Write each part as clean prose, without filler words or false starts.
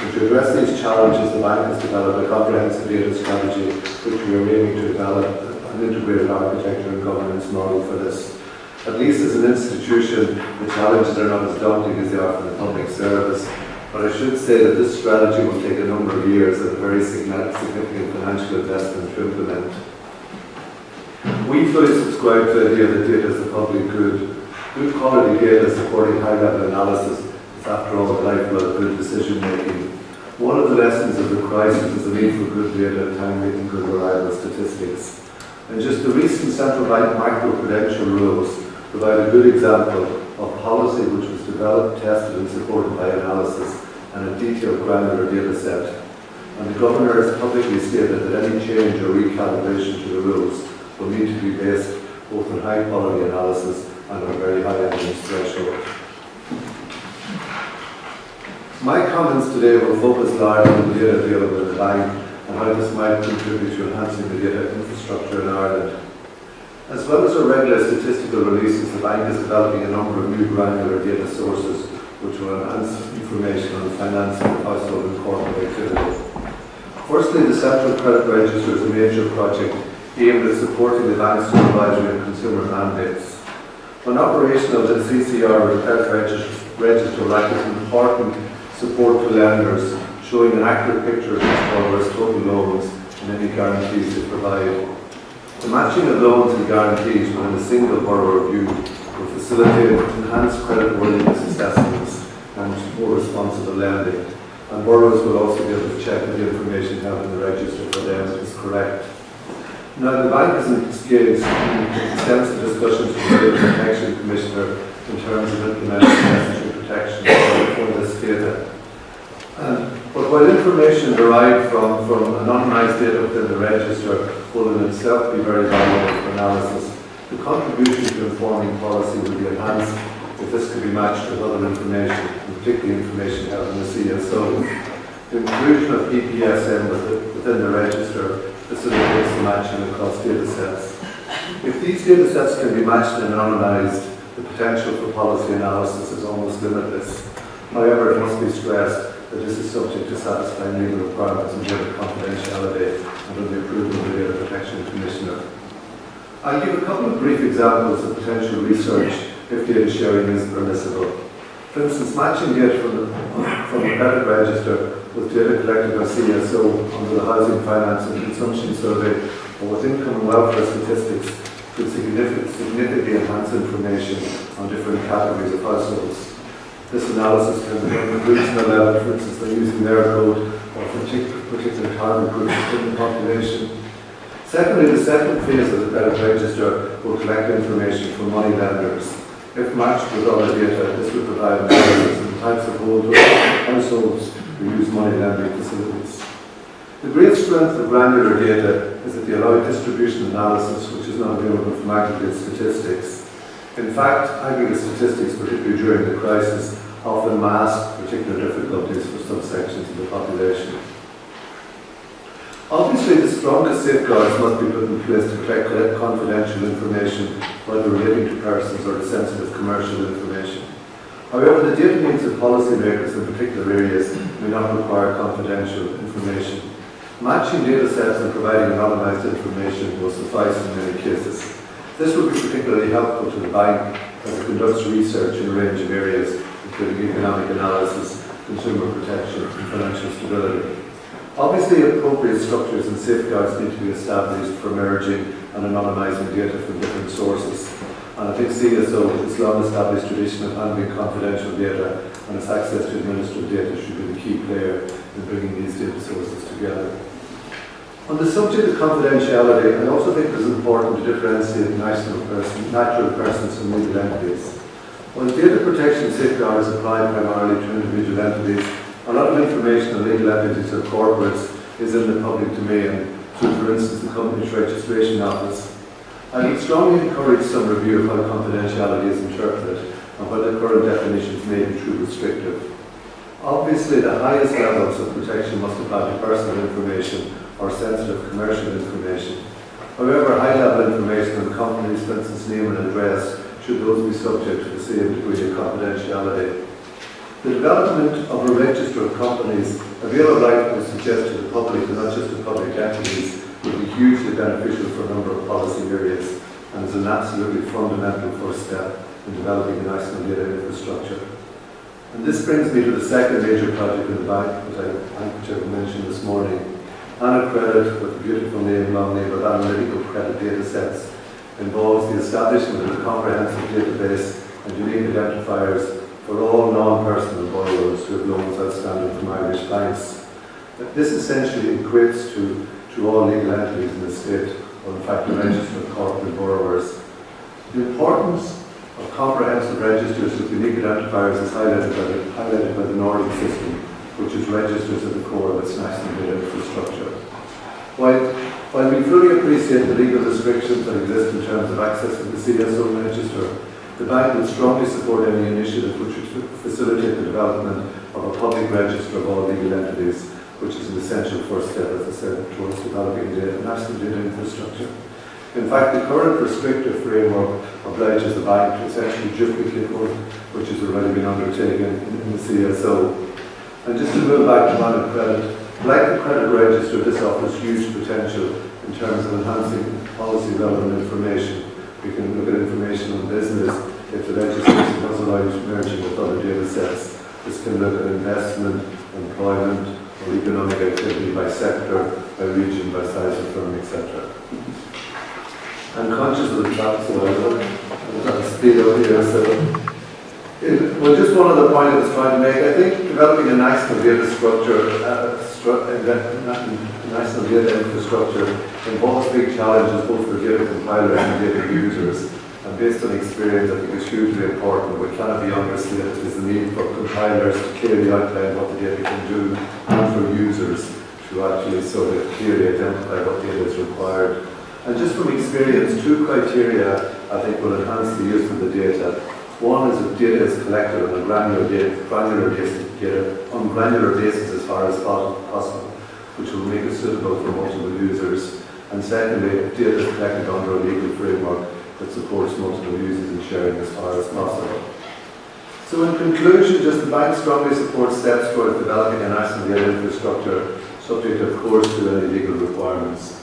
And to address these challenges, the bank has developed a comprehensive data strategy, which we are aiming to develop an integrated architecture and governance model for this. At least as an institution, the challenges are not as daunting as they are for the public service, but I should say that this strategy will take a number of years and a very significant financial investment to implement. We fully subscribe to the idea that data is a public good. Good quality data supporting high-level analysis is, after all, the lifeblood of good decision-making. One of the lessons of the crisis is the need for good data, timely and good reliable statistics. And just the recent central bank macro-prudential rules provide a good example of policy which was developed, tested and supported by analysis and a detailed granular data set. And the Governor has publicly stated that any change or recalibration to the rules will need to be based both on high quality analysis and on a very high evidence threshold. My comments today will focus largely on the data available in the bank and how this might contribute to enhancing the data infrastructure in Ireland. As well as our regular statistical releases, the bank is developing a number of new granular data sources which will enhance information on financing of household and corporate activity. Firstly, the Central Credit Register is a major project aimed at supporting the bank's supervisory and consumer mandates. When operational, the CCR or Credit Register will act as an important support to lenders, showing an accurate picture of each borrower's total loans and any guarantees they provide. The matching of loans and guarantees within a single borrower view will facilitate enhanced creditworthiness assessments and more responsible lending. And borrowers will also be able to check that the information held in the register for them is correct. Now, the bank has engaged in extensive discussions with the Data Protection Commissioner in terms of implementing necessary protection for this data. But while information derived from anonymised data within the register will in itself be very valuable for analysis, the contribution to informing policy will be enhanced if this could be matched with other information, particularly information held in the CSO. The inclusion of PPSM within the register facilitates the matching across data sets. If these data sets can be matched and anonymised, the potential for policy analysis is almost limitless. However, it must be stressed that this is subject to satisfying legal requirements and data confidentiality and with the approval of the Data Protection Commissioner. I'll give a couple of brief examples of potential research if data sharing is permissible. For instance, matching data from the credit register with data collected by CSO under the Housing, Finance and Consumption Survey or with income and welfare statistics could significantly enhance information on different categories of households. This analysis can be done at regional level, for instance, by using their code or particular target groups within the population. Secondly, the second phase of the credit register will collect information from money lenders. If matched with other data, this will provide analysis on the types of households who use money lending facilities. The great strength of granular data is that they allow distribution analysis, which is not available from aggregate statistics. In fact, aggregate statistics, particularly during the crisis, often mask particular difficulties for subsections of the population. Obviously, the strongest safeguards must be put in place to protect confidential information, whether relating to persons or to sensitive commercial information. However, the data needs of policymakers in particular areas may not require confidential information. Matching data sets and providing anonymised information will suffice in many cases. This will be particularly helpful to the bank as it conducts research in a range of areas, including economic analysis, consumer protection, and financial stability. Obviously, appropriate structures and safeguards need to be established for merging and anonymising data from different sources. And I think CSO, its long-established tradition of handling confidential data and its access to administered data should be the key player in bringing these data sources together. On the subject of confidentiality, I also think it is important to differentiate natural persons from legal entities. While data protection safeguards apply primarily to individual entities, a lot of information on legal entities or corporates is in the public domain through, for instance, the Companies Registration Office. I would strongly encourage some review of how confidentiality is interpreted and whether current definitions may be too restrictive. Obviously, the highest levels of protection must apply to personal information or sensitive commercial information. However, high-level information on companies, for instance, name and address, should those be subject to the same degree of confidentiality. The development of a register of companies, a bill I'd like to suggest to the public, and not just to public entities, would be hugely beneficial for a number of policy areas and is an absolutely fundamental first step in developing a national data infrastructure. And this brings me to the second major project in the bank, which I mentioned this morning. AnaCredit, with a beautiful name, long name of analytical credit data sets, involves the establishment of a comprehensive database and unique identifiers for all non-personal borrowers who have loans outstanding from Irish banks. This essentially equates to all legal entities in the state, or in fact the register of corporate borrowers. The importance of comprehensive registers with unique identifiers is highlighted by the Nordic system, which is registers at the core of its national data infrastructure. While we fully appreciate the legal restrictions that exist in terms of access to the CSO register, the bank would strongly support any initiative which would facilitate the development of a public register of all legal entities, which is an essential first step, as I said, towards developing a national data infrastructure. In fact, the current restrictive framework obliges the bank to essentially duplicate work which has already been undertaken in the CSO. And just to move back to AnaCredit, like the credit register, this offers huge potential in terms of enhancing policy relevant information. We can look at information on business if the legislation does allow merging with other data sets. This can look at investment, employment, or economic activity by sector, by region, by size of firm, etc. I'm conscious of the clock, so I'm going to speed up here. Well, just one other point I was trying to make. I think developing a national data structure, national data infrastructure involves big challenges both for data compilers and data users. And based on experience, I think it's hugely important. What cannot be understated is the need for compilers to clearly outline what the data can do, and for users to actually sort of clearly identify what data is required. And just from experience, two criteria I think will enhance the use of the data. One is if data is collected on a granular basis as far as possible, which will make it suitable for multiple users. And secondly, if data is collected under a legal framework that supports multiple users and sharing as far as possible. So in conclusion, just the bank strongly supports steps towards developing a national data infrastructure, subject of course to any legal requirements.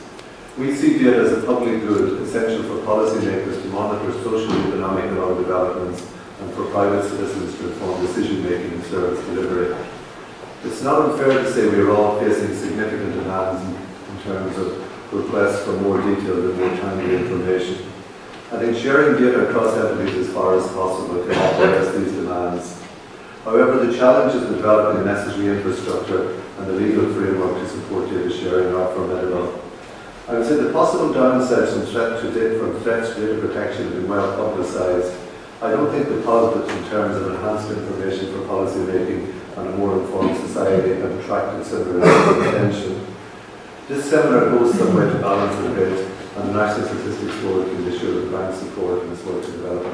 We see data as a public good, essential for policymakers to monitor social, economic and other developments, and for private citizens to inform decision-making and service delivery. It's not unfair to say we are all facing significant demands in terms of requests for more detailed and more timely information. I think sharing data across entities as far as possible can help address these demands. However, the challenges in developing the necessary infrastructure and the legal framework to support data sharing are formidable. I would say the possible downsides from threats to data protection have been well publicised. I don't think the positives in terms of enhanced information for policy making and a more informed society have attracted similar attention. This seminar goes some way to balance the debate, and the National Statistics Board can be sure of bank support in its work to develop a